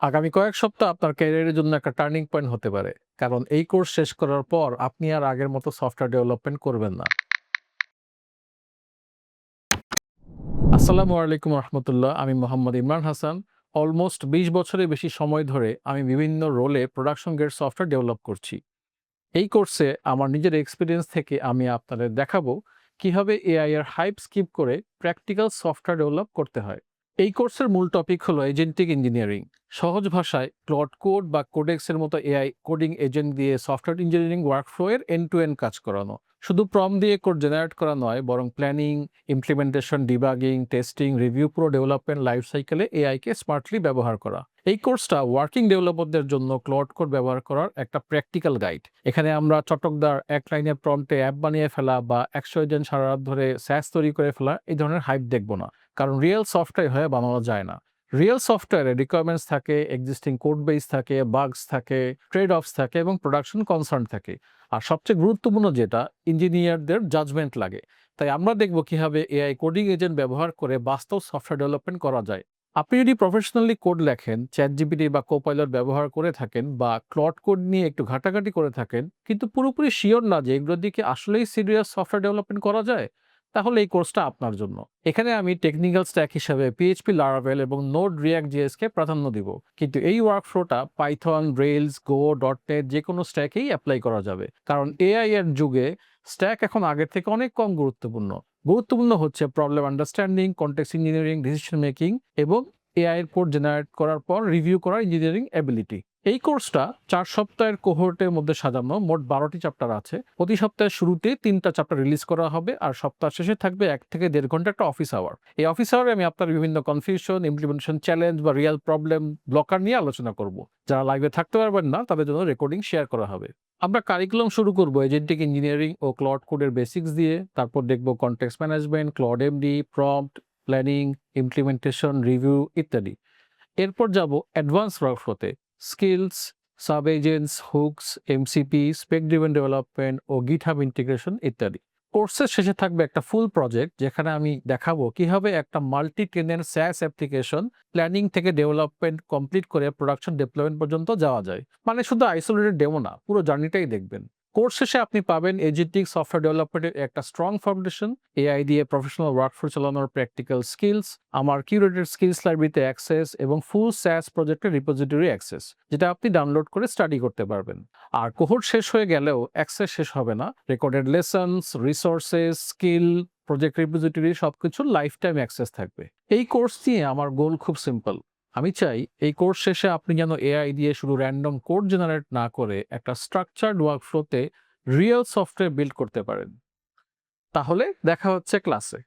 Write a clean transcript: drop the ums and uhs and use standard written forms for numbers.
আগামী কয়েক সপ্তাহ আপনার ক্যারিয়ারের জন্য একটা টার্নিং পয়েন্ট হতে পারে। কারণ এই কোর্স শেষ করার পর আপনি আর আগের মতো সফটওয়্যার ডেভেলপমেন্ট করবেন না। আসসালামু আলাইকুম রহমতুল্লাহ। আমি মোহাম্মদ ইমরান হাসান। অলমোস্ট ২০ বছরের বেশি সময় ধরে আমি বিভিন্ন রোলে প্রোডাকশন গ্রেড সফটওয়্যার ডেভেলপ করছি। এই কোর্সে আমার নিজের এক্সপেরিয়েন্স থেকে আমি আপনাদের দেখাবো কিভাবে এআই এর হাইপ স্কিপ করে প্র্যাকটিক্যাল সফটওয়্যার ডেভেলপ করতে হয়। এই কোর্সের মূল টপিক হলো এজেন্টিক ইঞ্জিনিয়ারিং। সহজ ভাষায় ক্লড কোড বা কোডেক্সের মতো এআই কোডিং এজেন্ট দিয়ে সফটওয়্যার ইঞ্জিনিয়ারিং ওয়ার্কফ্লো এর এন্ড টু এন্ড কাজ করানো। শুধু প্রম্পট দিয়ে কোড জেনারেট করা নয়, বরং planning, implementation, debugging, testing, review, পুরো ডেভেলপমেন্ট লাইফ সাইকেলে এআইকে স্মার্টলি ব্যবহার করা। এই কোর্সটা ওয়ার্কিং ডেভেলপারদের জন্য ক্লড কোড ব্যবহার করার একটা প্র্যাকটিক্যাল গাইড। এখানে আমরা চটকদার এক লাইনে প্রম্পটে অ্যাপ বানিয়ে ফেলা বা ১০০ জন সারা রাত ধরে স্যাস তৈরি করে ফেলা এই ধরনের হাইপ দেখব না। কারণ রিয়েল সফটওয়্যার হয়ে বানানো যায় না। রিয়েল সফটওয়্যারে রিকোয়ারমেন্টস থাকে, এক্সিস্টিং কোড বেস থাকে, বাগস থাকে, ট্রেড অফস থাকে এবং প্রোডাকশন কনসার্ন থাকে। আর সবচেয়ে গুরুত্বপূর্ণ যেটা, ইঞ্জিনিয়ারদের জাজমেন্ট লাগে। তাই আমরা দেখব কিভাবে এআই কোডিং এজেন্ট ব্যবহার করে বাস্তব সফটওয়্যার ডেভেলপমেন্ট করা যায়। আপনি যদি প্রফেশনালি কোড লেখেন, চ্যাটজিপিটি বা কোপাইলট ব্যবহার করে থাকেন বা ক্লড কোড নিয়ে একটু ঘাটাঘাটি করে থাকেন, কিন্তু পুরোপুরি শিওর না যে এগুলোর দিকে আসলেই সিরিয়াস সফটওয়্যার ডেভেলপমেন্ট করা যায়, তাহলে এই কোর্সটা আপনার জন্য। এখানে আমি টেকনিক্যাল স্ট্যাক হিসাবে পিএইচপি, লারাভেল এবং নোড রিয়াক্ট জেএসকে প্রাধান্য দিব। কিন্তু এই ওয়ার্কফ্লোটা পাইথন, রেইলস, গো, ডট নেট যে কোনো স্ট্যাকেই অ্যাপ্লাই করা যাবে। কারণ এআই এর যুগে স্ট্যাক এখন আগের থেকে অনেক কম গুরুত্বপূর্ণ। গুরুত্বপূর্ণ হচ্ছে problem understanding, context engineering, decision making এবং এআই এর কোড জেনারেট করার পর রিভিউ করার ইঞ্জিনিয়ারিং অ্যাবিলিটি। এই কোর্সটা ৪ সপ্তাহের কোহোর্টের মধ্যে সাজানো। মোট ১২টি চ্যাপ্টার আছে। প্রতি সপ্তাহের শুরুতে ৩টা চ্যাপ্টার রিলিজ করা হবে আর সপ্তাহ শেষে থাকবে ১ থেকে ১.৫ ঘন্টা একটা অফিস আওয়ার। এই অফিস আওয়ারে আমি আপনার বিভিন্ন কনফিউশন, ইমপ্লিমেন্টেশন চ্যালেঞ্জ বা রিয়েল প্রবলেম ব্লকার নিয়ে আলোচনা করব। যারা লাইভে থাকতে পারবেন না তাদের জন্য রেকর্ডিং শেয়ার করা হবে। আমরা কারিকুলাম শুরু করব এজেন্টিক ইঞ্জিনিয়ারিং ও ক্লড কোডের বেসিক্স দিয়ে। তারপর দেখব context management, Claude MD, prompt, planning, implementation, review ইত্যাদি। এরপর যাব অ্যাডভান্স ওয়ার্কফ্লোতে। Skills, sub agents, hooks, MCP, spec driven development ও গিটহাব ইন্টিগ্রেশন ইত্যাদি। কোর্সের শেষে থাকবে একটা ফুল প্রজেক্ট, যেখানে আমি দেখাবো কিভাবে একটা multi tenant SaaS application planning থেকে ডেভেলপমেন্ট কমপ্লিট করে প্রোডাকশন ডিপ্লয়মেন্ট পর্যন্ত যাওয়া যায়। মানে শুধু আইসোলেটেড ডেমো না, পুরো জার্নিটাই দেখবেন। কোর্স শেষে আপনি পাবেন এজেন্টিক সফটওয়্যার ডেভেলপমেন্টের একটা স্ট্রং ফাউন্ডেশন, এআই দিয়ে প্রফেশনাল ওয়ার্কফ্লো চালানোর প্র্যাকটিক্যাল স্কিলস, আমার কিউরেটেড স্কিলস লাইব্রেরিতে অ্যাক্সেস এবং ফুল SaaS প্রজেক্টের রিপোজিটরি অ্যাক্সেস, যেটা আপনি ডাউনলোড করে স্টাডি করতে পারবেন। আর কোহোর্ট শেষ হয়ে গেলেও অ্যাক্সেস শেষ হবে না। Recorded lessons, resources, skill, project repository সবকিছু লাইফ টাইম অ্যাক্সেস থাকবে। এই কোর্স নিয়ে আমার গোল খুব সিম্পল। আমি চাই এই কোর্স শেষে আপনি যেন এআই দিয়ে শুধু র্যান্ডম কোড জেনারেট না করে একটা স্ট্রাকচারড ওয়ার্কফ্লোতে রিয়েল সফটওয়্যার বিল্ড করতে পারেন। তাহলে দেখা হচ্ছে ক্লাসে।